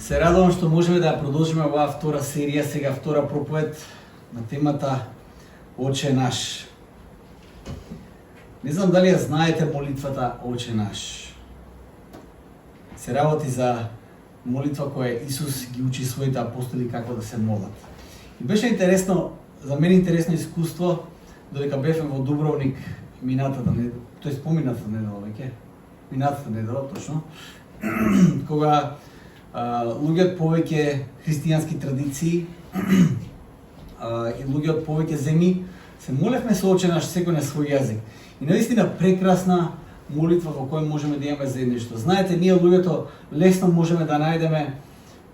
Се радувам што можеме да ја продолжиме оваа втора серија, сега втора проповед на темата Оче наш. Не знам дали ја знаете молитвата Оче наш. Се работи за молитва која Исус ги учи своите апостоли како да се молат. И беше интересно, за мене интересно искуство, додека бевме во Дубровник минатата недела, тоест поминатата недела веќе, минатата недела точно, кога луѓе од повеќе христијански традиции и луѓе од повеќе земји се молевме со Оче наш секој на свој јазик. И наистина прекрасна молитва во која можеме да имаме заедништво. Знаете, ние луѓето лесно можеме да најдеме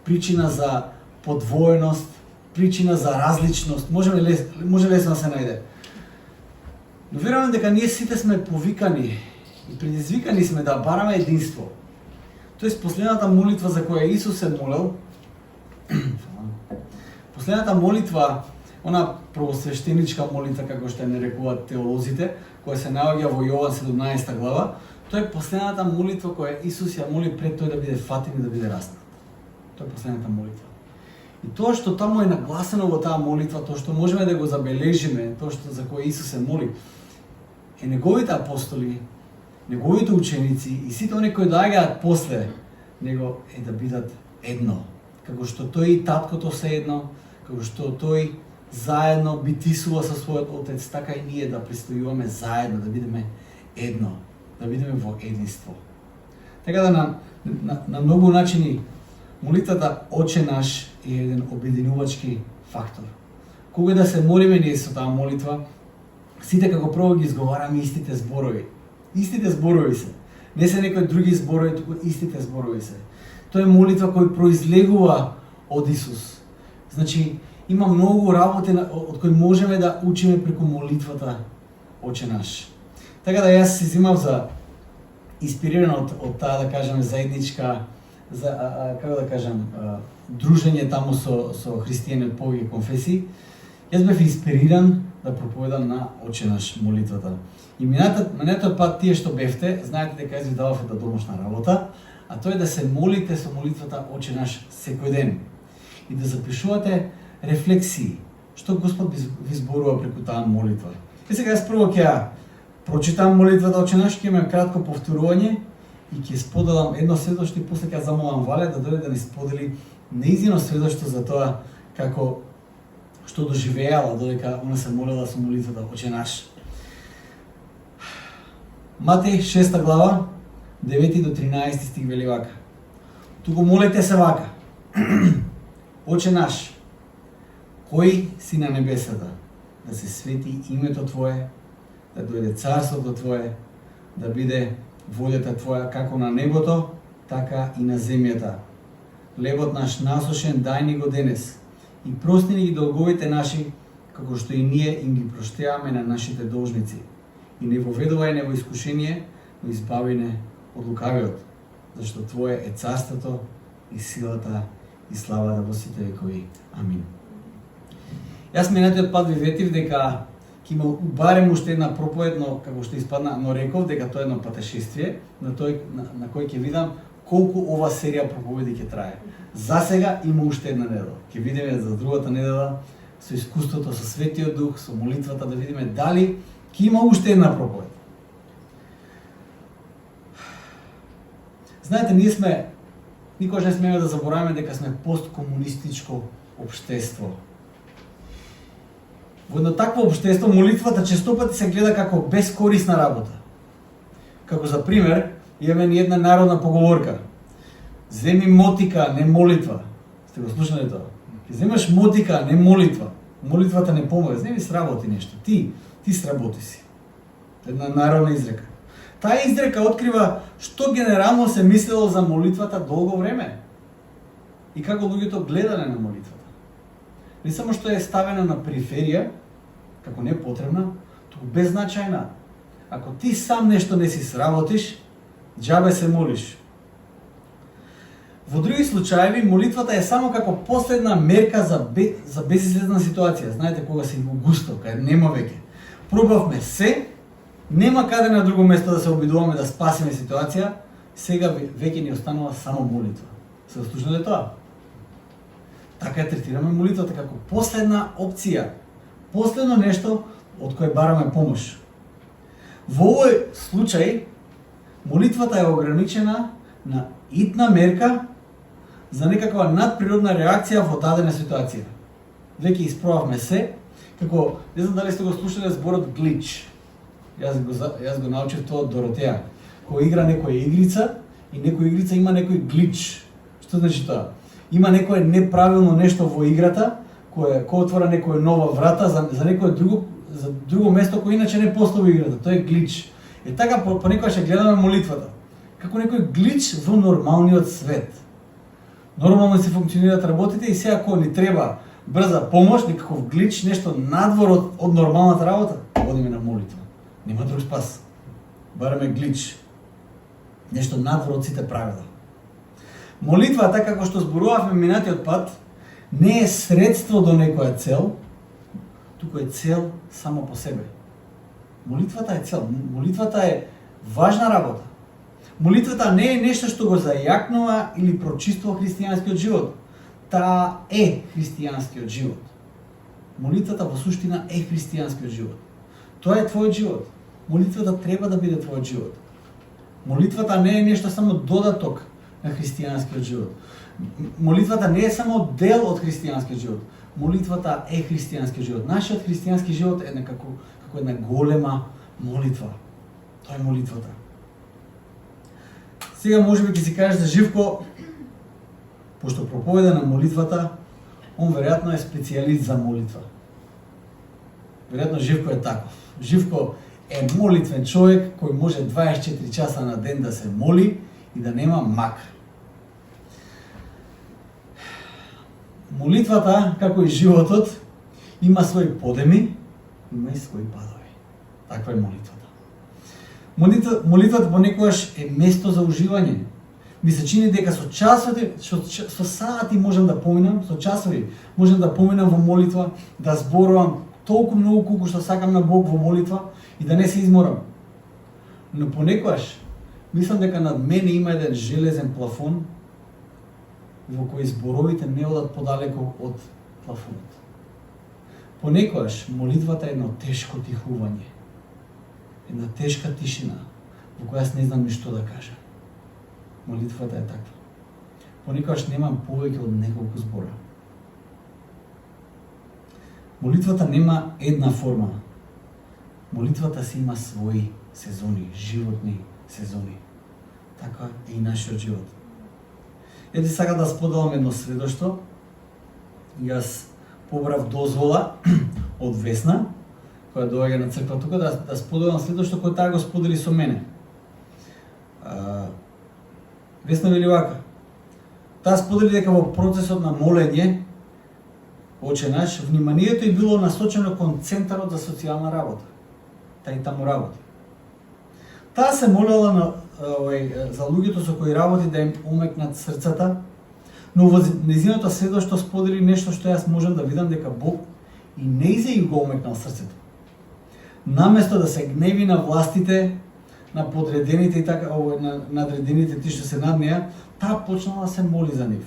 причина за подвоеност, причина за различност, може лесно да се најде. Но верувам дека ние сите сме повикани и предизвикани сме да бараме единство. Тоест последната молитва за која Исус се молел, последната молитва, она првосвештеничка молитва како што ја нарекуваат теолозите, која се наоѓа во Јован 17 глава, тоа е последната молитва која Исус ја моли пред тој да биде фатен и да биде распнат. Тоа е последната молитва. И тоа што таму е нагласено во таа молитва, тоа што можеме да го забележиме, тоа што за кој Исус се моли, е неговите апостоли, неговите ученици и сите оние кои доаѓаат после него е да бидат едно. Како што тој и таткото се едно, како што тој заедно битисува со својот Отец, така и ние да престојуваме заедно, да бидеме едно, да бидеме во единство. Така да на многу начини молитвата Оче наш е еден обединувачки фактор. Кога да се молиме ние со таа молитва, сите како прво ги изговараме истите зборови. Истите зборови се. Не се некои други зборови, туку истите зборови се. Тоа е молитва кој произлегува од Исус. Значи, има многу работи од кои можеме да учиме преку молитвата Оче наш. Така да јас се земав за инспириран од таа, да кажеме, заедничка, како да кажам, дружење таму со христијани од повеќе конфесии. Јас бев инспириран да проповедам на Оче наш молитвата. И минатиот пат тие што бевте, знаете дека јас ви давав една домашна работа, а тоа е да се молите со молитвата Оче наш секој ден. И да запишувате рефлексии, што Господ ви зборува преку таа молитва. И сега јас прво ќе ја прочитам молитвата Оче наш, ќе имам кратко повторување и ќе споделам едно сведоштво и после ќе замолам Вале да дојде да ни сподели нејзино сведоштво за тоа како што доживеала додека она се молела со молитвата Оче наш. Матеј 6 глава 9 до 13 стих вели вака: туку молете се вака: Оче наш, кој си на небесата, да се свети името Твое, да дојде царството Твое, да биде волјата Твоја како на небото, така и на земјата. Лебот наш насошен дај ни го денес и прости ни ги долговите наши, како што и ние им ги проштеваме на нашите должници. И не воведувај не во искушение, но избави не од лукавиот, зашто Твое е царството и силата и славата во сите векови. Амин. Јас минатиот пат ви ветив дека ќе има барем уште една проповед, но како што испадна, но реков дека тоа е едно патешествие на кој ќе видам колку ова серија проповеди ќе трае. За сега има уште една недела. Ќе видиме за другата недела со искуството со Светиот Дух, со молитвата, да видиме дали ќе има уште една проповед. Знаете, ние никогаш не смееме да забораваме дека сме посткомунистичко општество. Во едно такво општество молитвата честопати се гледа како бескорисна работа. Како за пример, имаме ни една народна поговорка: земи мотика, не молитва. Сте го слушнале тоа? Ќе земеш мотика, не молитва. Молитвата не помага, земи сработи нешто. Ти сработи си. Една народна изрека. Таа изрека открива што генерално се мислело за молитвата долго време и како луѓето гледале на молитвата. Не само што е ставена на периферија, како непотребна, туку беззначајна. Ако ти сам нешто не си сработиш, џабе се молиш. Во други случаеви, молитвата е само како последна мерка за безизлезна ситуација. Знаете, кога си во густо, кај нема веќе. Пробавме се, нема каде на друго место да се обидуваме да спасиме ситуација, сега веќе ни останува само молитва. Се слушнале тоа? Така ја третираме молитвата како последна опција, последно нешто од кое бараме помош. Во овој случај, молитвата е ограничена на итна мерка за некаква надприродна реакција во дадена ситуација. Веќе испробавме се, како, не знам дали сте го слушале зборот глич. Јас го научив тоа од Доротеја. Кога игра некоја игрица и некоја игрица има некој глич. Што значи тоа? Има некое неправилно нешто во играта, кој отвора некоја нова врата за некое друго место кој иначе не постои во играта. Тоа е глич. Е така понекогаш ќе гледаме молитвата како некој глич во нормалниот свет. Нормално се функционираат работите и сега кога ни треба брза помош, некаков глич, нешто надвор од нормалната работа, одиме на молитва. Нема друг спас. Бараме глич. Нешто надвор од сите правила. Молитвата, како што зборувавме минатиот пат, не е средство до некоја цел, туку е цел само по себе. Молитвата е цел. Молитвата е важна работа. Молитвата не е нешто што го зајакнува или прочиствува христијанскиот живот. Таа е христијанскиот живот. Молитвата во суштина е христијанскиот живот. Тоа е твојот живот. Молитвата треба да биде твојот живот. Молитвата не е нешто само додаток на христијанскиот живот. Молитвата не е само дел од христијанскиот живот. Молитвата е христијанскиот живот. Нашиот христијански живот е како една голема молитва. Тоа е молитвата. Сега можеби ќе си кажеш за Живко, пошто проповеда на молитвата, он веројатно е специјалист за молитва. Веројатно Живко е таков. Живко е молитвен човек кој може 24 часа на ден да се моли и да нема мак. Молитвата, како и животот, има своји подеми, има и своји падови. Таква е молитвата. Молитвата понекогаш е место за уживање. Ми се чини дека со сати можам да поминам, со часови можам да поминам во молитва, да зборувам толку многу колку што сакам на Бог во молитва и да не се изморам. Но понекогаш мислам дека над мене има еден железен плафон во кој зборовите не одат подалеку од плафонот. Понекогаш молитвата е едно тешко тихување. Една тешка тишина во која јас не знам ни што да кажам. Молитвата е таква. Понекогаш немам повеќе од неколку збора. Молитвата нема една форма. Молитвата си има своји сезони, животни сезони. Така е и нашиот живот. Ети сакам да споделам едно сведоштво. Јас побрав дозвола од Весна, која доаѓа на црква тука, да споделам сведоштво кој таа го сподели со мене. Весна вели вака. Таа сподели дека во процесот на молење, Оче наш, вниманието и било насочено кон Центарот за социјална работа. Таа и таму работи. Таа се молела за луѓето со кои работи да им омекнат срцата, но во нејзиното сведоштво сподели нешто што јас можам да видам дека Бог и нејзе и го омекнал срцето. Наместо да се гневи на властите, на подредените и така на надредените тие што се над неа, таа почнала да се моли за нив.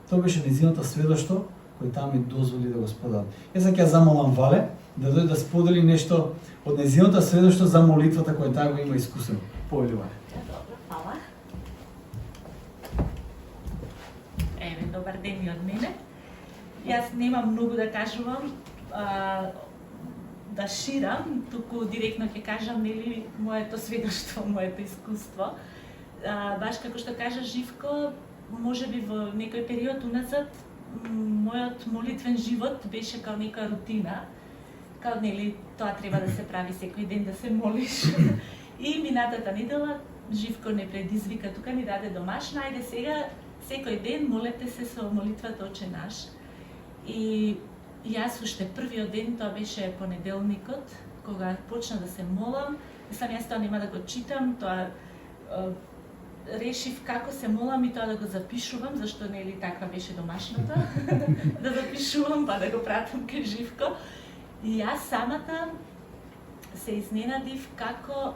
Тоа беше нејзиното сведоштво кој таа ми дозволи да го споделам. Јас ќе замолам Вале да дојде да сподели нешто од нејзиното сведоштво за молитвата која таа го има искусено. Повели Вале. Добро, фала. Еве, добар ден и од мене. Јас немам многу да кажувам, да ширам, туку директно ќе кажам нели моето сведоштво, моето искуство. Баш како што кажа Живко, можеби во некој период уназад мојот молитвен живот беше као нека рутина. Као нели тоа треба да се прави секој ден да се молиш. И минатата недела Живко не предизвика, тука ни даде домашна, ајде сега секој ден молете се со молитвата Оче наш. И јас уште првиот ден, тоа беше понеделникот, кога почна да се молам, сам јас тоа нема да го читам, тоа решив како се молам и тоа да го запишувам, зашто нели таква беше домашната, да запишувам па да го пратам кај Живко. И јас самата се изненадив како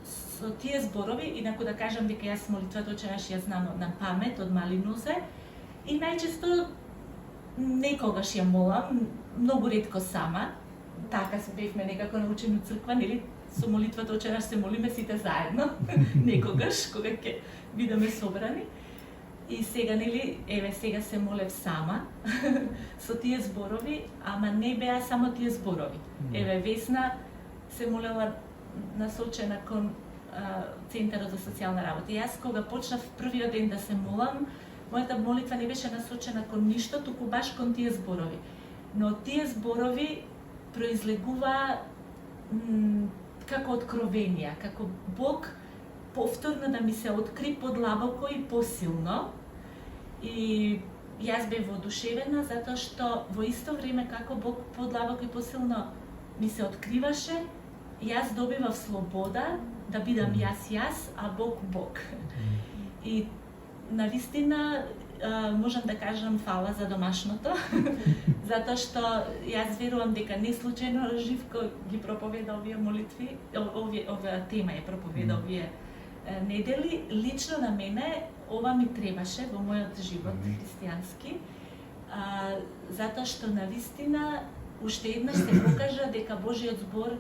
со тие зборови, инаку да кажам дека јас молитвата Оче наш ја знам на памет од мали нозе, И најчесто некогаш ја молам, многу ретко сама. Така се бевме некако научени од црква, нели? Со молитвата Оче наш се молиме сите заедно, некогаш, кога ќе бидеме собрани. И сега, нели, еве, сега се молев сама, со тие зборови, ама не беа само тие зборови. Еве, Весна се молела насочена кон Центарот за социјална работа. И јас кога почнав првиот ден да се молам, мојата молитва не беше насочена кон ништо, туку баш кон тие зборови. Но тие зборови произлегува како откровенија, како Бог повторно да ми се откри подлабоко и посилно. И јас бев воодушевена затоа што во исто време како Бог подлабоко и посилно ми се откриваше, јас добивав слобода да бидам јас, а Бог Бог. И навистина можам да кажам фала за домашното, затоа што јас верувам дека не случајно Живко ги проповеда овие молитви, оваа тема ја проповеда овие недели. Лично на мене ова ми требаше во мојот живот христијански, затоа што навистина уште еднаш се покажа дека Божиот збор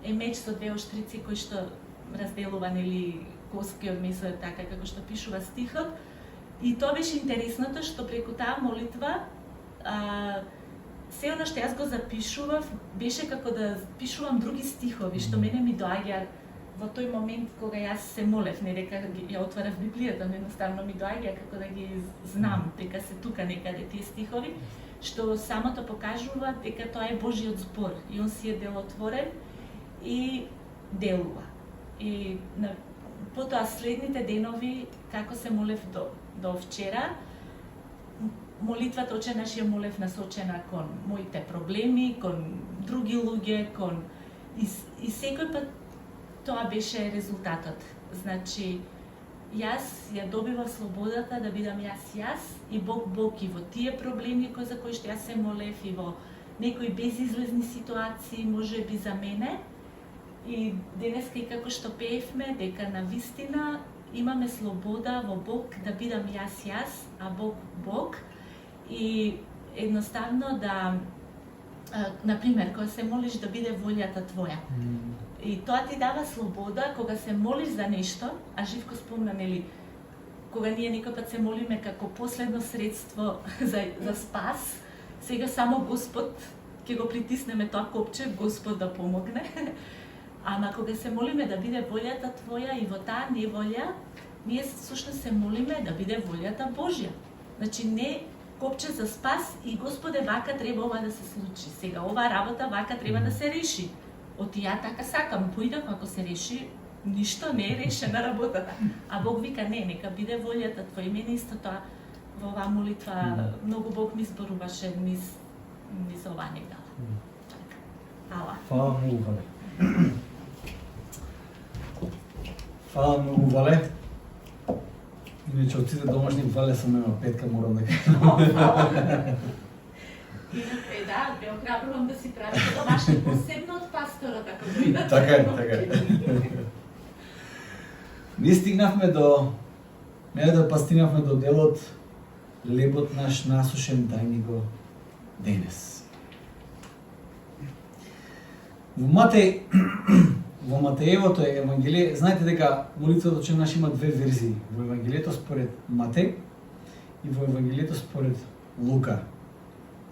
е меч со двеоштрици кој што разделува, нели, коскиот месо, така како што пишува стихот. И тоа беше интересното што преку таа молитва се она што јас го запишував беше како да пишувам други стихови што мене ми доаѓа во тој момент кога јас се молев, не дека ја отварав Библијата, но едноставно ми доаѓа како да ги знам дека се тука некаде тие стихови, што самото покажува дека тоа е Божиот збор и он си е делотворен и делува. И потоа следните денови како се молев до вчера, молитвата Оче наш ја молев насочена кон моите проблеми, кон други луѓе, и секој пат тоа беше резултатот. Значи, јас ја добивав слободата да бидам јас и Бог Бог и во тие проблеми за кои што јас се молев и во некои безизлезни ситуации, можеби за мене. И денеска и како што пеевме, дека навистина имаме слобода во Бог да бидам јас, а Бог Бог. И едноставно да, например, кога се молиш да биде волјата твоја. И тоа ти дава слобода кога се молиш за нешто, а Живко спомна, нели, кога ние некој пат се молиме како последно средство за спас, сега само Господ ќе го притиснеме тоа копче, Господ да помогне. Ама кога се молиме да биде волјата твоја и во таа неволја, ние всушност се молиме да биде волјата Божја. Значи не копче за спас и Господе вака треба ова да се случи. Сега оваа работа вака треба да се реши. Оти ја така сакам, поидам, ако се реши, ништо не е решена работата. А Бог вика не, нека биде волјата твоја. И мене исто тоа во оваа молитва многу Бог ми зборуваше низ оваа недела. Ала. Фала многу, Вале. Фала многу, Вале. Иначе од сите домашни Вале сум нема петка, морам да кажам. Инака да, бе охрабрувам да си правите домашни, посебно од пасторот, ако дојдат. Така е. Ние стигнавме до делот Лебот наш насушен, дај ни го денес. Во Матеевото Евангелие, знаете дека молитвата Оче наш има две верзии. Во Евангелието според Матеј и во Евангелието според Лука.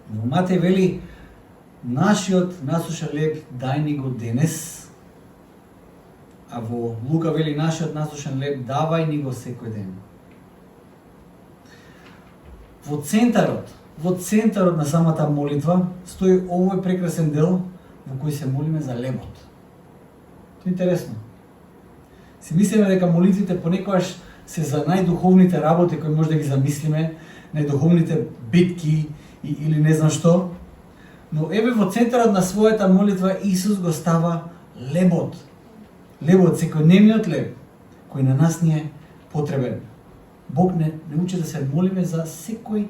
Во Матеј вели: нашиот насушен леб дај ни го денес, а во Лука вели: нашиот насушен леб давај ни го секој ден. Во центарот на самата молитва стои овој прекрасен дел во кој се молиме за лебот. Тоа е интересно. Си мислиме дека молитвите понекогаш се за најдуховните работи кои може да ги замислиме, најдуховните битки или не знам што, но еве во центарот на својата молитва Исус го става лебот. Лебот, секојдневниот леб, кој на нас ни е потребен. Бог не учи да се молиме за секој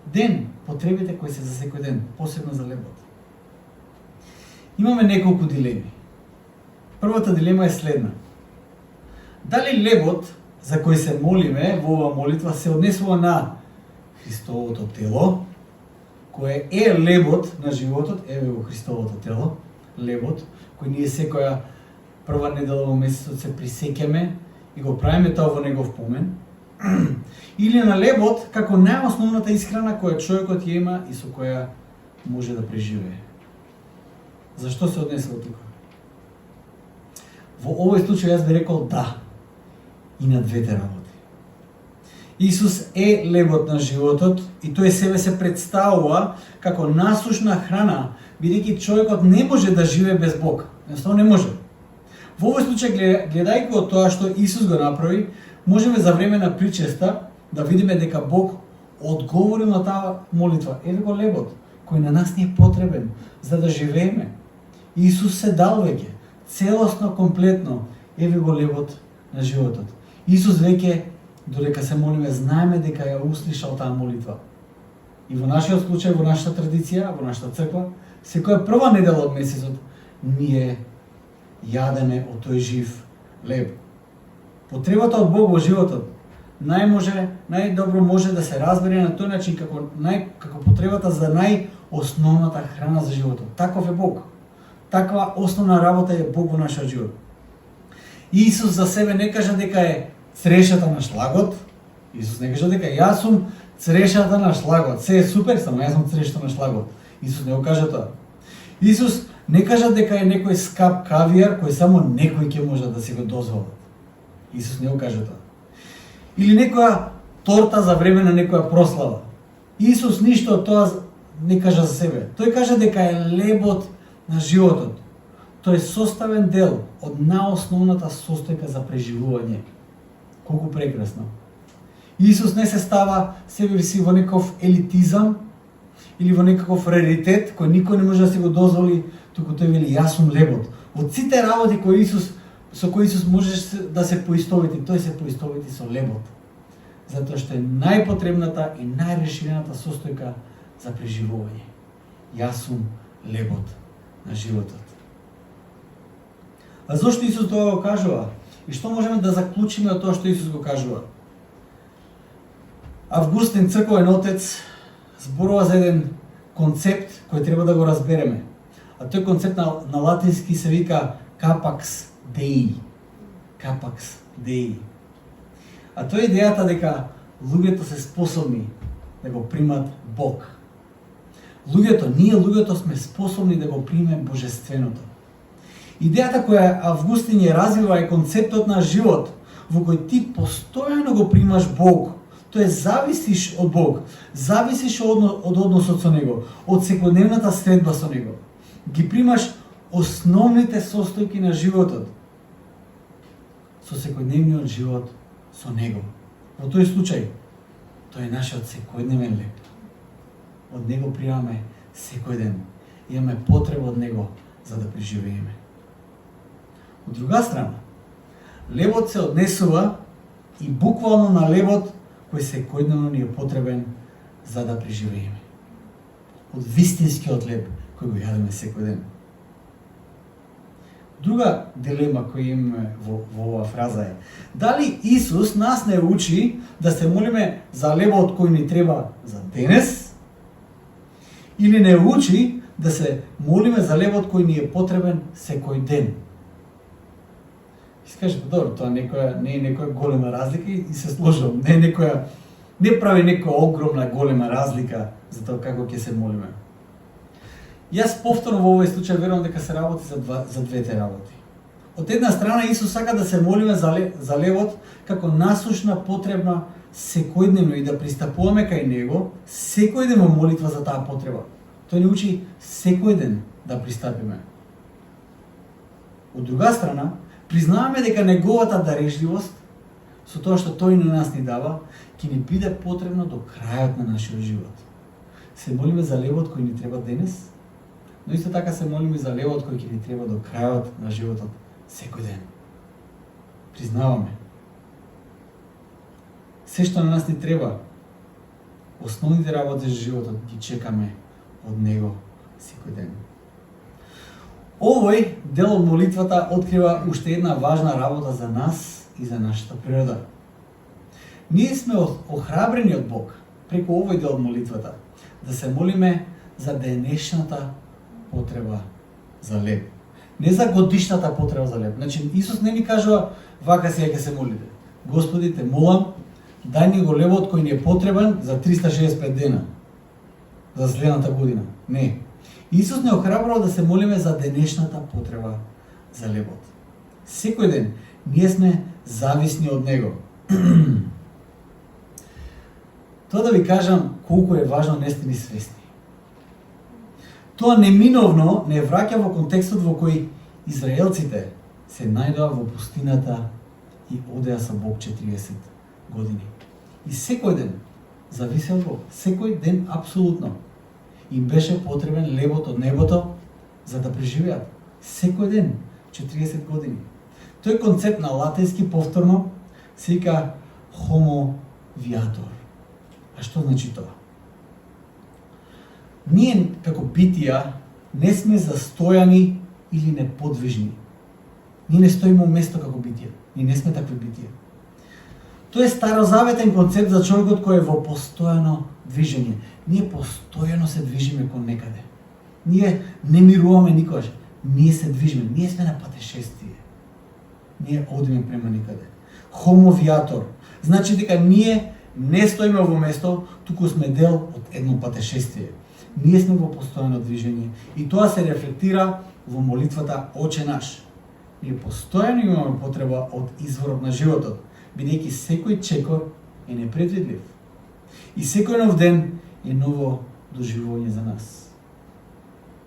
ден, потребите кои се за секој ден, посебно за лебот. Имаме неколку дилеми. Првата дилема е следна. Дали лебот за кој се молиме во оваа молитва се однесува на Христовото тело, кое е лебот на животот, еве го Христовото тело, лебот, кој ние секоја прва недела во месецот се присеќаме и го правиме тоа во негов помен, или на лебот како најосновната исхрана која човекот ја има и со која може да преживее. Зашто се однесува тука? Во овој случај јас би рекол да, и на двете работи. Исус е лебот на животот и тој себе се представува како насушна храна, бидејќи човекот не може да живее без Бог. Едноставно не може. Во овој случај, гледајќи од тоа што Исус го направи, можеме за време на причеста да видиме дека Бог одговори на таа молитва. Еве го лебот, кој на нас ни е потребен за да живееме. Исус се дал веќе, целосно, комплетно, еве го лебот на животот. Исус веќе, додека се молиме, знаеме дека ја услишал таа молитва. И во нашиот случај, во нашата традиција, во нашата црква, секоја прва недела од месецот, ние јадеме од тој жив леб. Потребата од Бог во животот најдобро може да се разбере на тој начин како потребата за најосновната храна за животот. Таков е Бог. Таква основна работа е Бог во нашиот живот. Исус за себе не кажа дека е црешата на шлагот. Исус не кажа дека јас сум црешата на шлагот. Се е супер, само јас сум црешата на шлагот. Исус не го кажа тоа. Исус не кажа дека е некој скап кавијар кој само некој ќе може да си го дозволи. Исус не го кажа тоа. Или некоја торта за време на некоја прослава. Исус ништо од тоа не кажа за себе. Тој кажа дека е лебот на животот. Тој е составен дел од наосновната состојка за преживување. Колку прекрасно. Исус не се става себе си во некој елитизам или во некаков раритет кој никој не може да си го дозволи, туку тој вели јас сум лебот. Од сите работи со кои Исус можеше да се поистовети, тој се поистовети со лебот. Затоа што е најпотребната и најреширената состојка за преживување. Јас сум лебот на животот. А зошто Исус тоа го кажува? И што можеме да заклучиме од тоа што Исус го кажува? Августин, црковен отец, зборува за еден концепт кој треба да го разбереме. А тој концепт на латински се вика capax Dei. Capax Dei. А тоа е идејата дека луѓето се способни да го примат Бог. Ние луѓето сме способни да го примеме божественото. Идејата која Августин ја развива е концептот на живот во кој ти постојано го примаш Бог. Тоест зависиш од Бог, зависиш од односот со Него, од секојдневната средба со Него. Ги примаш основните состојки на животот со секојдневниот живот со Него. Во тој случај, тој е нашиот секојдневен леб. Од Него примаме секој ден. Имаме потреба од Него за да преживееме. Од друга страна, лебот се однесува и буквално на лебот кој секојдневно ни е потребен за да преживееме. Од вистинскиот леб кој го јадеме секој ден. Друга дилема која имаме во оваа фраза е: дали Исус нас не учи да се молиме за лебот кој ни треба за денес, или не учи да се молиме за лебот кој ни е потребен секој ден? И се каже, добро, тоа не е некоја голема разлика и се сложувам. Не прави некоја огромна голема разлика за тоа како ќе се молиме. Јас повторно во овој случај верувам дека се работи за двете работи. Од една страна Исус сака да се молиме за лебот како насушна потребна секојдневно и да пристапуваме кај Него секој ден во молитва за таа потреба. Тој ни учи секој ден да пристапиме. Од друга страна, признаваме дека неговата дарежливост со тоа што тој на нас ни дава, ќе ни биде потребно до крајот на нашиот живот. Се молиме за лебот кој ни треба денес, но исто така се молиме за лебот кој ќе ни треба до крајот на животот секој ден. Признаваме. Се што на нас ни треба, основните работи за животот ги чекаме од Него секој ден. Овој дел од молитвата открива уште една важна работа за нас и за нашата природа. Ние сме охрабрени од Бог преку овој дел од молитвата, да се молиме за денешната потреба за леб. Не за годишната потреба за леб. Значи, Исус не ни кажува, вака сега ќе се молите. Господи, те молам, дај ни го лебот кој ни е потребен за 365 дена, за следната година. Не. Исус не охрабрува да се молиме за денешната потреба за лебот. Секој ден ние сме зависни од Него. Тоа да ви кажам колку е важно не сте ни свесни. Тоа неминовно не враќа во контекстот во кој израелците се најдоа во пустината и одеа со Бог 40 години. И секој ден зависе од Бог. Секој ден апсолутно им беше потребен лебот од небото за да преживеат. Секој ден 40 години. Тој концепт на латински повторно се вика homo viator. А што значи тоа? Ние како битија не сме застојани или неподвижни. Ние не стоиме у место како битија. Ние не сме такви битија. Тоа е старозаветен концепт за човекот кој е во постојано движење. Ние постојано се движиме кон некаде. Ние не мируваме никогаш. Ние се движиме. Ние сме на патешествие. Ние одиме према некаде. Homo viator. Значи дека ние не стоиме во место, туку сме дел од едно патешествие. Ние сме во постојано движење и тоа се рефлектира во молитвата Оче наш. Ние постојано имаме потреба од изворот на животот, бидејќи секој чекор е непредвидлив. И секој нов ден е ново доживување за нас.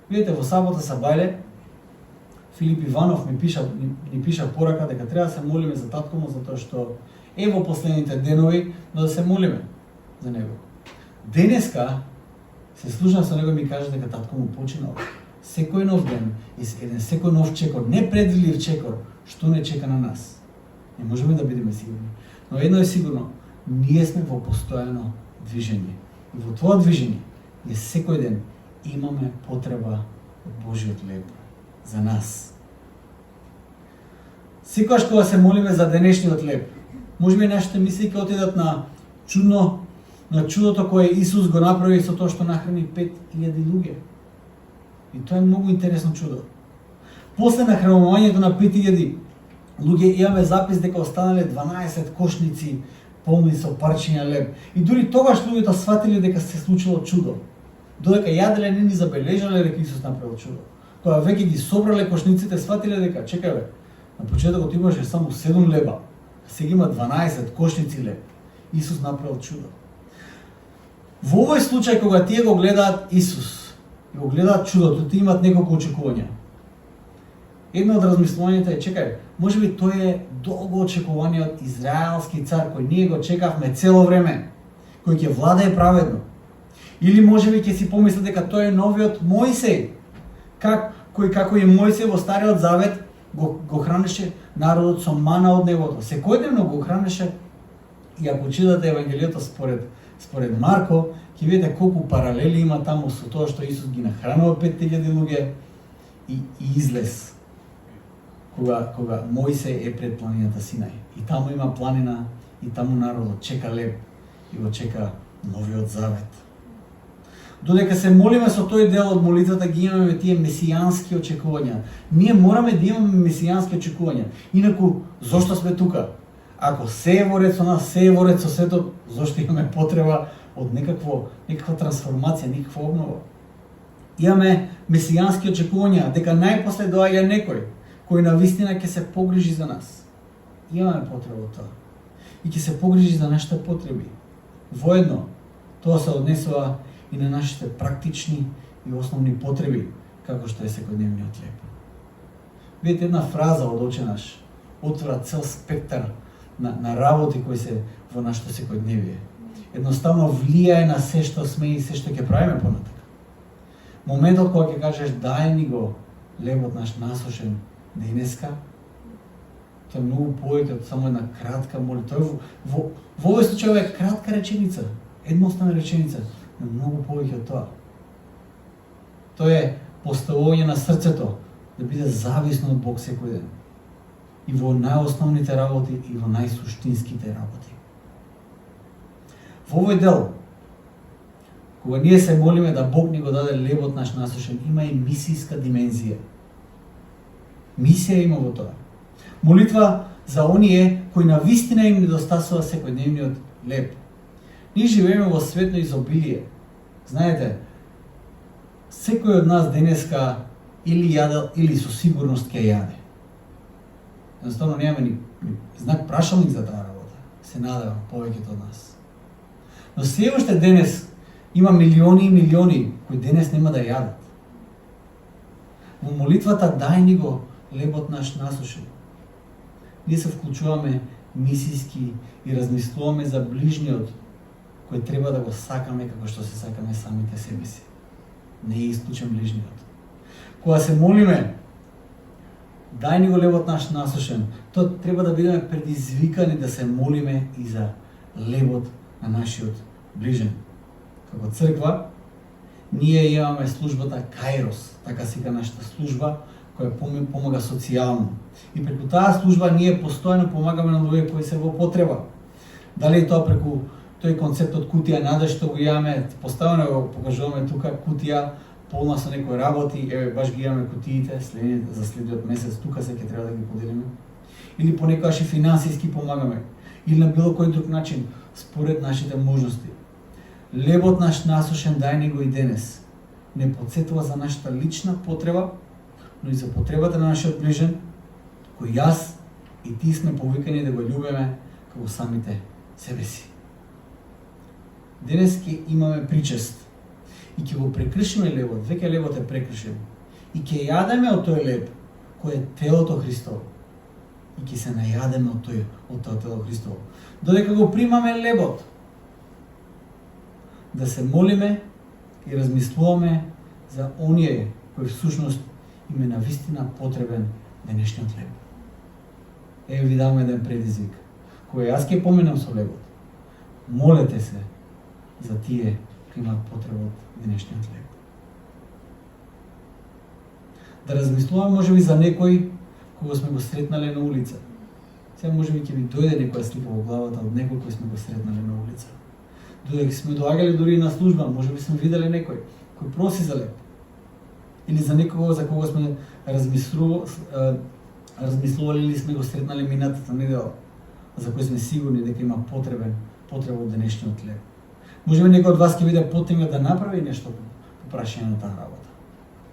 Видите, во сабота Сабајле, Филип Иванов ни пиша порака дека треба да се молиме за татко му, затоа што е во последните денови, но да се молиме за него. Денеска се слушнав со него и ми кажа дека татко му починал. Секој нов ден и секој нов чекор, непредвидлив чекор, што не чека на нас. Не можеме да бидеме сигурни. Но едно е сигурно, ние сме во постојано движење. И во тоа движење, ние секој ден имаме потреба од Божиот леб за нас. Секогаш кога се молиме за денешниот леб, можеби нашите мисли ќе отидат на чудото кое Исус го направи со тоа што нахрани 5000 луѓе. И тоа е многу интересно чудо. После нахранувањето на 5000 луѓе имаме запис дека останале 12 кошници полни со парчиња леб. И дури тогаш луѓето сватиле дека се случило чудо. Додека јаделе не ни забележале дека Исус направил чудо. Кога веќе ги собрале кошниците, сватиле дека чекај бе, на почетокот имаше само 7 леба, сега има 12 кошници леб. Исус направил чудо. Во овој случај кога тие го гледаат Исус и го гледаат чудото, тие имаат неколку очекувања. Едно од размислувањата е, чекај, можеби тој е долго очекуваниот израелски цар кој ние го чекавме цело време, кој ќе владее праведно. Или можеби ќе си помислат дека тој е новиот Мојсей, кој како и Мојсей во Стариот Завет го хранеше народот со мана од небото. Секојдневно го хранеше. И ако читате Евангелието според Марко, ќе видите колку паралели има таму со тоа што Исус ги нахранува 5000 луѓе и излез кога Мојсей е пред планината Синај. И таму има планина и таму народот чека леб и го чека новиот завет. Додека се молиме со тој дел од молитвата, ги имаме тие месијански очекувања. Ние мораме да имаме месијански очекувања. Инаку, зошто сме тука? Ако се е во ред со нас, се е во ред со светот, зошто имаме потреба од некаква трансформација, некаква обнова? Имаме месијански очекувања дека најпосле доаѓа некој кој навистина ќе се погрижи за нас. Имаме потреба од тоа. И ќе се погрижи за нашите потреби. Воедно, тоа се однесува и на нашите практични и основни потреби, како што е секојдневниот леб. Видите, една фраза од Оче наш отвора цел спектар на работи кои се во нашето секојдневие. Едноставно влијае на се што сме и се што ќе правиме понатака. Моментот кога ќе кажеш дај ни го лебот наш насушен денеска, тоа е многу повеќе од само една кратка молитва. Во овој случај е кратка реченица, едноставна реченица, но многу повеќе од тоа. Тоа е поставување на срцето да биде зависно од Бог секој ден. И во најосновните работи и во најсуштинските работи. Во овој дел Кога ние се молиме да Бог ни го даде лебот наш насушен, има и мисијска димензија. Мисија има во тоа. Молитва за оние кои на вистина им недостасува секојдневниот леб. Ние живееме во свет на изобилие. Знаете, секој од нас денеска или јадел, или со сигурност ќе јаде. Едноставно немаме ни знак прашалник за таа работа. Се надевам повеќето од нас. Но се уште денес има милиони и милиони кои денес нема да јадат. Во молитвата дај ни го лебот наш насушен. Ние се вклучуваме мисијски и размислуваме за ближниот кој треба да го сакаме како што се сакаме самите себе си. Не е исклучен ближниот. Кога се молиме, дај ни го лебот наш насушен, то треба да бидеме предизвикани да се молиме и за лебот на нашиот ближен. Како црква, ние имаме службата Каирос, така сека нашата служба, која помага социјално. И преку таа служба ние постојано помагаме на луѓе кои се во потреба. Дали е тоа преку тој концептот кутија надеж што го имаме, поставено го покажуваме тука кутија полна со некои работи, еве баш ги имаме кутиите за следниот месец, тука се ќе треба да ги поделиме. Или понекогаш и финансиски помагаме, или на било кој друг начин, според нашите можности. Лебот наш насушен дај ни го и денес. Не потсетува за нашата лична потреба, но и за потребата на нашиот ближен, кој јас и ти сме повикани да го љубиме како самите себе си. Денес ќе имаме причест и ќе го прекршиме лебот, веќе лебот е прекршен. И ќе јадеме од тој леб, кој е телото Христово. И ќе се најадеме од тоа тело Христово. Додека го примаме лебот, да се молиме и размислуваме за оние кои всушност им е навистина потребен денешниот леб. Еве ви давам еден предизвик. Кога јас ќе поминам со лебот, молете се за тие кои имаат потреба од денешниот леб. Да размислуваме можеби за некој кога сме го сретнале на улица. Сега можеби ќе ви дојде некоја слика во главата од некој кој сме го сретнале на улица. Додека сме доаѓале дури на служба, можеби сме виделе некој кој проси за леб. Или за некого за кого сме размислували или сме го сретнале минатата недела, за кој сме сигурни дека има потреба од денешниот леб. Можеби некој од вас ќе биде потемја да направи нешто по прашање на таа работа,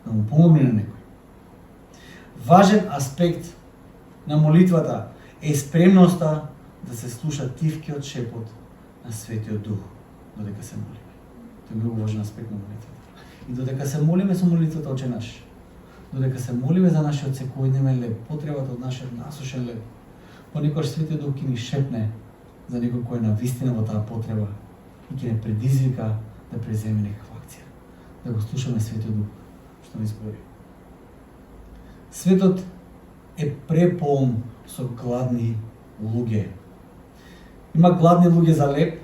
да му помогне на некој. Важен аспект на молитвата е спремноста да се слуша тивкиот шепот на Светиот Дух додека се молиме. Тоа е многу важен аспект на молитвата. И додека се молиме со молитвата Отче наш, додека се молиме за нашиот секојдневен леб, потребата од нашиот насушен леб, понекогаш Светиот Дух ќе ни шепне за некој кој е навистина во таа потреба и ќе не предизвика да преземе некаква акција. Да го слушаме Светиот Дух што ни збори. Светот е преполн со гладни луѓе. Има гладни луѓе за леб,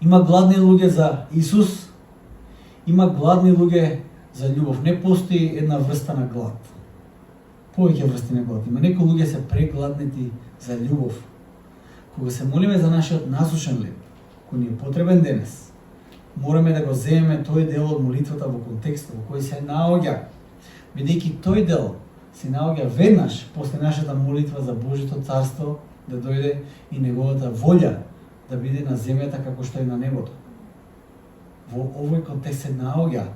има гладни луѓе за Исус, има гладни луѓе за љубов. Не постои една врста на глад. Повеќе врсти на глад. Има некои луѓе се прегладнети за љубов. Кога се молиме за нашиот насушен леб, кој ни е потребен денес, мораме да го земеме тој дел од молитвата во контекстот во кој се наоѓа, бидејќи тој дел се наоѓа веднаш после нашата молитва за Божјото царство да дојде и неговата волја да биде на земјата како што е на небото. Во овој контекст се наоѓа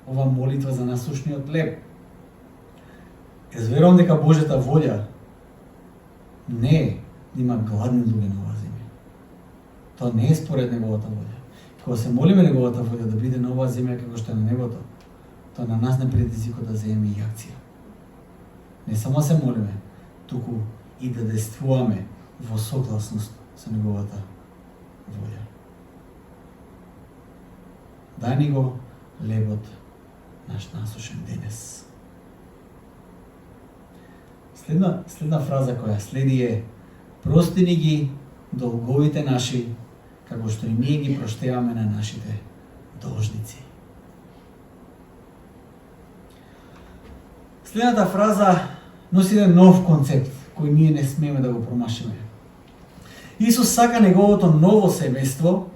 ова молитва за насушниот леб. Јас верувам дека Божјата волја не е да има гладни луѓе на оваа земја. Тоа не е според неговата волја. Кога се молиме неговата волја да биде на оваа земја како што е на небото, тоа на нас не предизвика да земеме и акција. Не само се молиме, туку и да действуваме во согласност со неговата волја. Дај ни го лебот наш насушен денес. Следна фраза која следи е: прости ни ги долговите наши, како што и ние ги проштеваме на нашите должници. Следната фраза носи еден нов концепт кој ние не смееме да го промашиме. Исус сака неговото ново семејство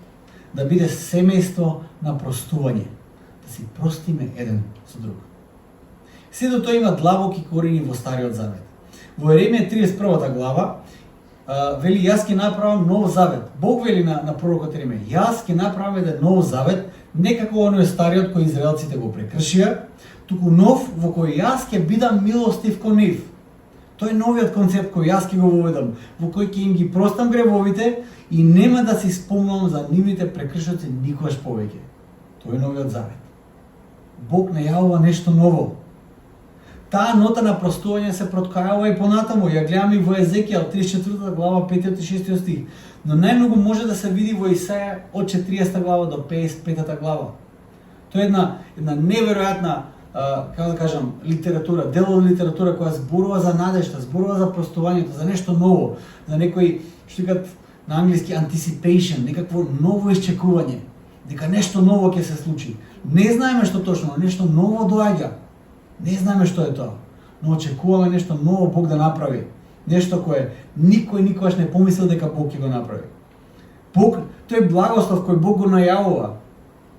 да биде семејство на простување, да си простиме еден со друг. Сето тоа има длабоки корени во Стариот Завет. Во Еремија 31 глава вели јас ќе направам нов завет. Бог вели на пророкот Еремија, јас ќе направам еден нов завет, не како оној стариот кој израелците го прекршија, туку нов во кој јас ќе бидам милостив кон нив. Тој е новиот концепт кој јас ќе го воведам, во кој ќе им ги простам гревовите и нема да си спомнам за нивните прекршоци никогаш повеќе. Тој е новиот завет. Бог најавува нешто ново. Таа нота на простување се проткајава и понатаму, ја гледаме во Езекијал 34 глава 5 и 6 стих, но најмногу може да се види во Исаја од 40 глава до 55 глава. Тоа е една неверојатна, како да кажам, литература, дел од литература која зборува за надежда, зборува за простувањето, за нешто ново, за некој, што кажат на англиски anticipation, некакво ново исчекување, дека нешто ново ќе се случи. Не знаеме што точно, нешто ново доаѓа. Не знаеме што е тоа, но очекуваме нешто ново Бог да направи. Нешто кое никој никогаш не помислил дека Бог ќе го направи. Бог, тој благослов кој Бог го најавува,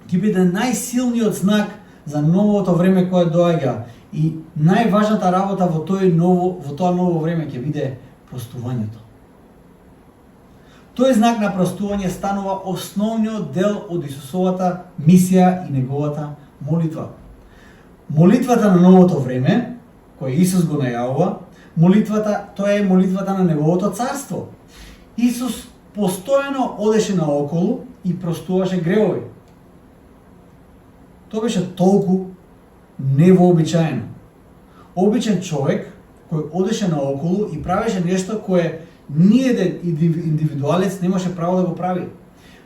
ќе биде најсилниот знак за новото време кое доаѓа и најважната работа во тоа ново време ќе биде простувањето. Тој знак на простување станува основниот дел од Исусовата мисија и неговата молитва. Молитвата на новото време, кој Исус го најавува, тоа е молитвата на неговото царство. Исус постојано одеше наоколу и простуваше гревови. Тоа беше толку невообичаено. Обичен човек кој одеше наоколу и правеше нешто кое ниеден индивидуалец немаше право да го прави.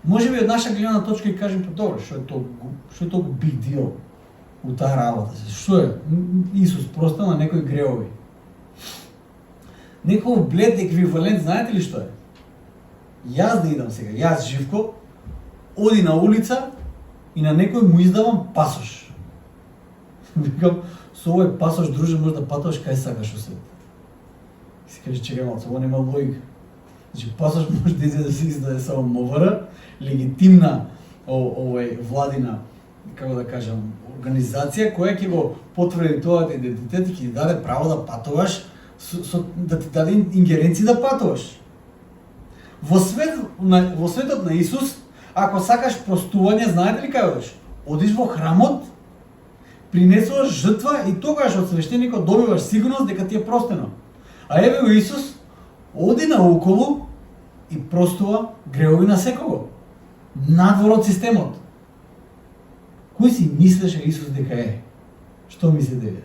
Можеби од наша гледна точка и кажем, добро, што е толку big deal у таа работа? Што е? Исус простил на некои гревови. Некој блед еквивалент, знаете ли што е? Јас да идам сега, јас Живко, оди на улица и на некој му издавам пасош. Викам, со овој пасош, друже, може да патуваш кај сакаш во свет. И се каже, чекај малце, ово нема логика. Значи, пасош може да се издаде само МВР, легитимна владина, како да кажам, организација која ќе го потврди тоа идентитет и ќе ти даде право да патуваш, да ти даде ингеренции да патуваш. Во светот на Исус, ако сакаш простување, знаете ли кај одиш? Одиш во храмот, принесуваш жртва и тогаш од свештеникот добиваш сигурност дека ти е простено. А еве го Исус оди наоколу и простува гревови на секого. Надвор од системот. Кој си мислеше Исус дека е? Што мислите вие?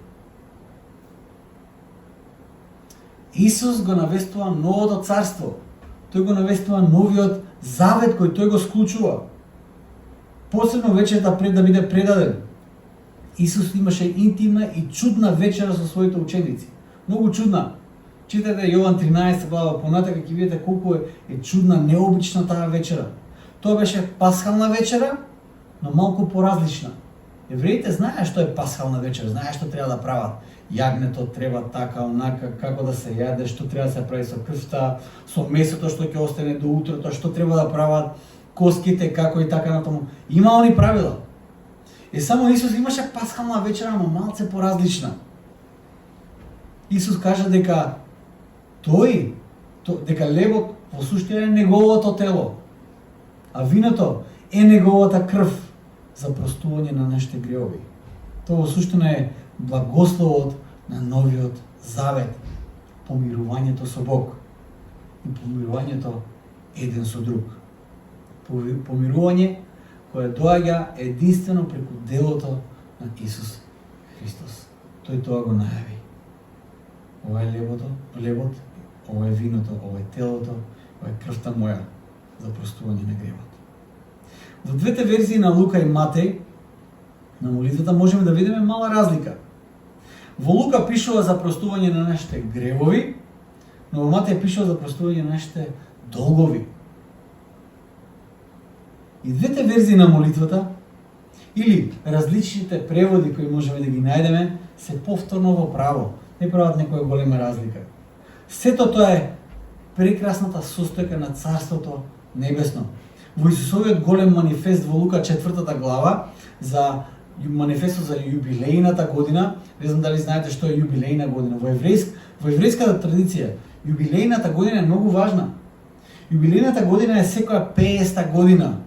Исус го навестува новото царство. Тој го навестува новиот завет кој тој го склучува. Посебно вечерта пред да биде предаден. Исус имаше интимна и чудна вечера со своите ученици. Многу чудна. Читате Јован 13 глава понатака ќе видите колку е чудна, необична таа вечера. Тоа беше пасхална вечера, но малку поразлична. Евреите знаеа што е пасхална вечера, знаеа што треба да прават. Јагнето треба така, онака, како да се јаде, што треба да се прави со крвта, со месото што ќе остане до утрото, што треба да прават коските, како и така натаму. Има они правила. И само Исус имаше пасхална вечера, но малце поразлична. Исус кажа дека дека лебот во суштина е неговото тело, а виното е неговата крв за простување на нашите гревови. Тоа во суштина е благословот на новиот завет, помирувањето со Бог и помирувањето еден со друг. Помирување кое доаѓа единствено преку делото на Исус Христос. Тој тоа го најави. Ова е лебот, ова е виното, ова е телото, ова е крвта моја за простување на гревот. Во двете верзии на Лука и Матеј на молитвата можеме да видиме мала разлика. Во Лука пишува за простување на нашите гревови, но во Матеј пишува за простување на нашите долгови. И двете верзии на молитвата или различните преводи кои можеме да ги најдеме се повторно во право, не прават некоја голема разлика. Сето тоа е прекрасната состојка на Царството Небесно. во Исусовиот голем манифест во Лука 4 глава за манифестот за јубилејната година. Не знам дали знаете што е јубилејна година. Во еврејската традиција јубилејната година е многу важна. Јубилејната година е секоја 50-та година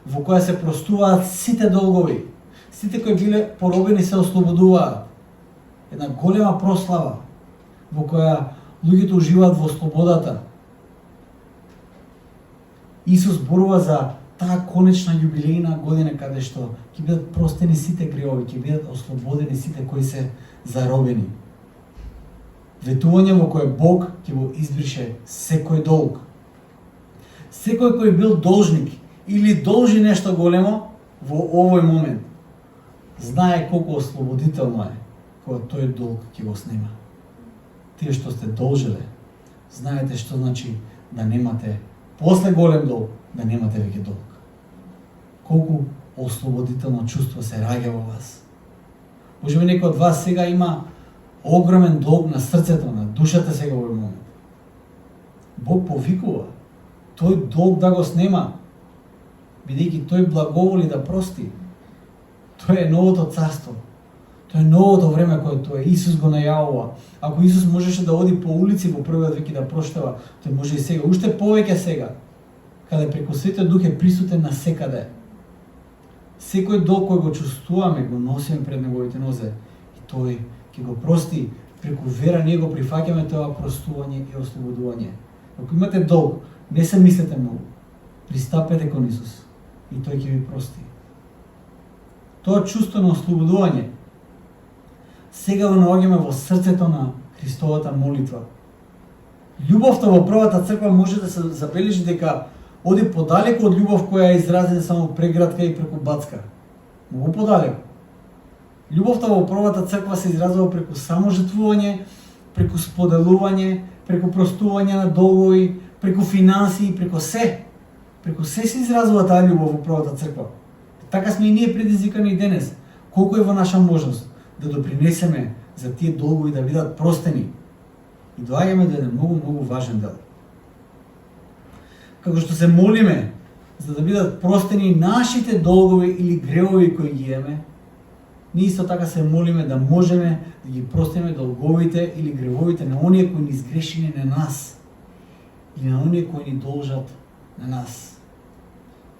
во која се простуваат сите долгови. Сите кои биле поробени се ослободуваат. Една голема прослава во која луѓето уживаат во слободата. Исус зборува за таа конечна јубилејна година каде што ќе бидат простени сите греови, ќе бидат ослободени сите кои се заробени. Ветување во кое Бог ќе го избрише секој долг. Секој кој бил должник или должи нешто големо во овој момент, знае колку ослободително е кога тој долг ќе го снема. Тие што сте должеле, знаете што значи да немате после голем долг, да немате веќе долг. Колку ослободително чувство се раѓа во вас. Можеби некој од вас сега има огромен долг на срцето, на душата сега во овој момент. Бог повикува тој долг да го снема, бидејќи тој благоволи да прости. Тој е новото царство. Тоа е новото време кое тоа Исус го најавува. Ако Исус можеше да оди по улици во првиот век и да проштава, тој може и сега, уште повеќе сега, каде преку Светиот Дух е присутен насекаде. Секој долг кој го чувствуваме, го носиме пред неговите нозе и тој ќе го прости. Преку вера ние го прифаќаме тоа простување и ослободување. Ако имате долг, не се мислете многу. Пристапете кон Исус и тој ќе ви прости. Тоа чувство на ослободување сега го наоѓаме во срцето на Христовата молитва. Љубовта во првата црква може да се забележи дека оди подалеку од љубов која е изразена само преградка и преку бацка. Многу подалеку. Љубовта во првата црква се изразува преку саможртвување, преку споделување, преку простување на долгови, преку финансии, преку се. Преку се се изразува таа љубов во првата црква. Така сме и ние предизвикани и денес. Колку е во наша можност да допринесеме за тие долгови да бидат простени. И доаѓаме до еден многу важен дел. Како што се молиме за да бидат простени нашите долгови или греови кои ги имаме, ние исто така се молиме да можеме да ги простиме долговите или гревовите на оние кои ни изгрешени на нас или на оние кои ни должат на нас.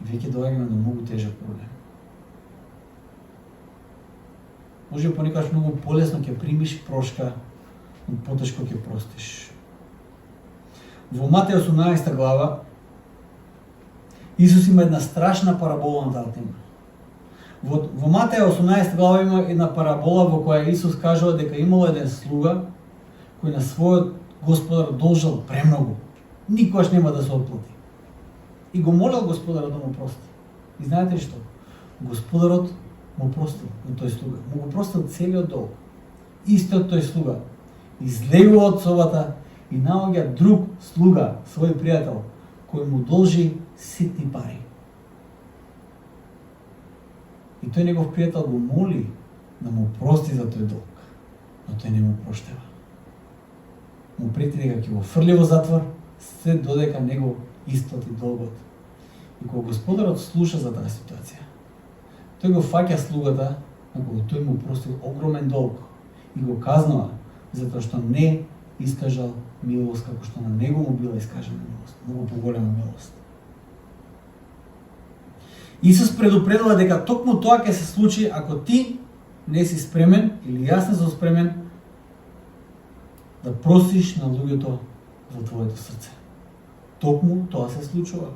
И веќе доаѓаме до многу тежок проблем. Може понекогаш многу полесно ќе примиш прошка, но потешко ќе простиш. Во Матеј 18 глава Исус има една страшна парабола на таа тема. Во Матеј 18 глава има една парабола во која Исус кажува дека имало еден слуга кој на својот господар должал премногу. Никогаш нема да се отплати. И го молел господарот да му прости. И знаете ли што? Господарот му простил на тој слуга. Му го простил целиот долг. Истиот тој слуга излегува од собата и наоѓа друг слуга, свој пријател, кој му должи ситни пари. И тој негов пријател го моли да му прости за тој долг, но тој не му проштева. Му прети дека ќе го фрли во затвор, се додека него исплати долгот. И кога господарот слуша за таа ситуација, тој го фаќа слугата, на кога тој му простил огромен долг и го казнува затоа што не искажал милост како што на него му била искажана милост, многу поголема милост. Исус предупредува дека токму тоа ќе се случи ако ти не си спремен или јас не сум спремен да простиш на луѓето во твоето срце. Токму тоа се случува.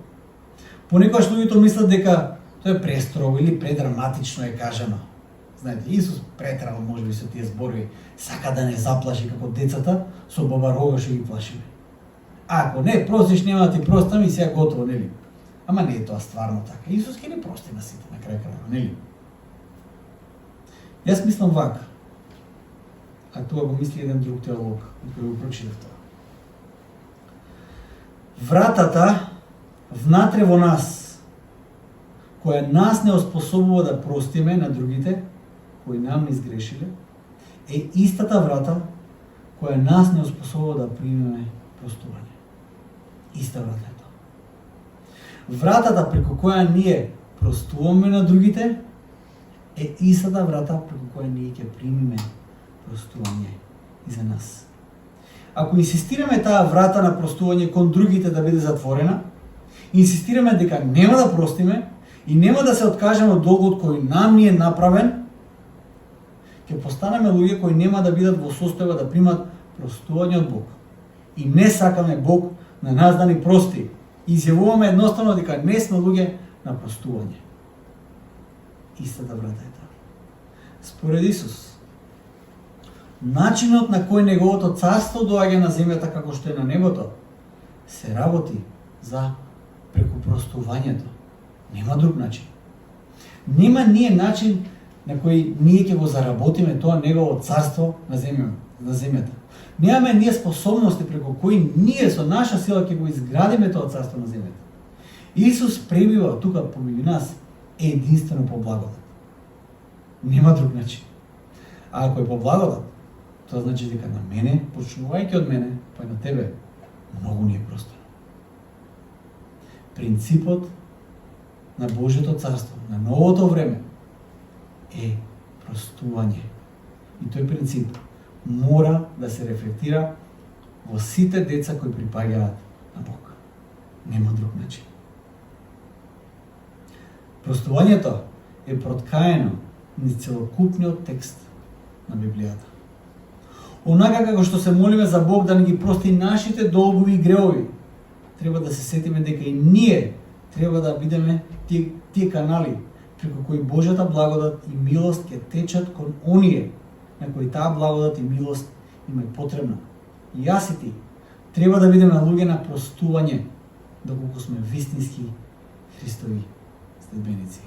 Понекогаш луѓето мислат дека тоа е престрого или предраматично е кажано. Знаете, Исус претрал можеби со тие зборови, сака да не заплаши како децата, со баба рога што ги плашиме. Ако не простиш, нема да ти простам и сега готово, нели? Ама не е тоа стварно така. Исус ќе не прости на сите на крај крајот, нели? Јас мислам вака. А тоа го мисли еден друг теолог, кој го прочитав тоа. Вратата внатре во нас, која нас не оспособува да простиме на другите кои нам не изгрешиле, е истата врата која нас не оспособува да примеме простување. Иста врата е тоа. Вратата преку која ние простуваме на другите е истата врата преку која ние ќе примиме простување и за нас. Ако инсистираме таа врата на простување кон другите да биде затворена, инсистираме дека нема да простиме и нема да се откажеме од долгот кој нам ни е направен, ќе постанеме луѓе кои нема да бидат во состојба да примат простување од Бог. И не сакаме Бог на нас да ни прости. Изјавуваме едноставно дека не сме луѓе на простување. Истата врата е таа. Според Исус, начинот на кој неговото царство доаѓа на земјата како што е на небото, се работи за преку простувањето. Нема друг начин. Нема ние начин на кој ние ќе го заработиме тоа негово царство на земјата. Немаме ние способности преку кои ние со наша сила ќе го изградиме тоа царство на земјата. Исус пребива тука помеѓу нас единствено по благодат. Нема друг начин. А ако е по благодат, тоа значи дека на мене, почнувајќи од мене, па и на тебе, многу ни е простор. Принципот на Божјото царство, на новото време, е простување. И тој принцип мора да се рефлектира во сите деца кои припаѓаат на Бог. Нема друг начин. Простувањето е проткаено низ целокупниот текст на Библијата. Онака како што се молиме за Бог да ни ги прости нашите долгови и греови, треба да се сетиме дека и ние треба да бидеме тие канали преку кои Божјата благодат и милост ќе течат кон оние на кои таа благодат и милост им е потребна. И јас и ти треба да бидеме луѓе на простување, доколку сме вистински Христови следбеници.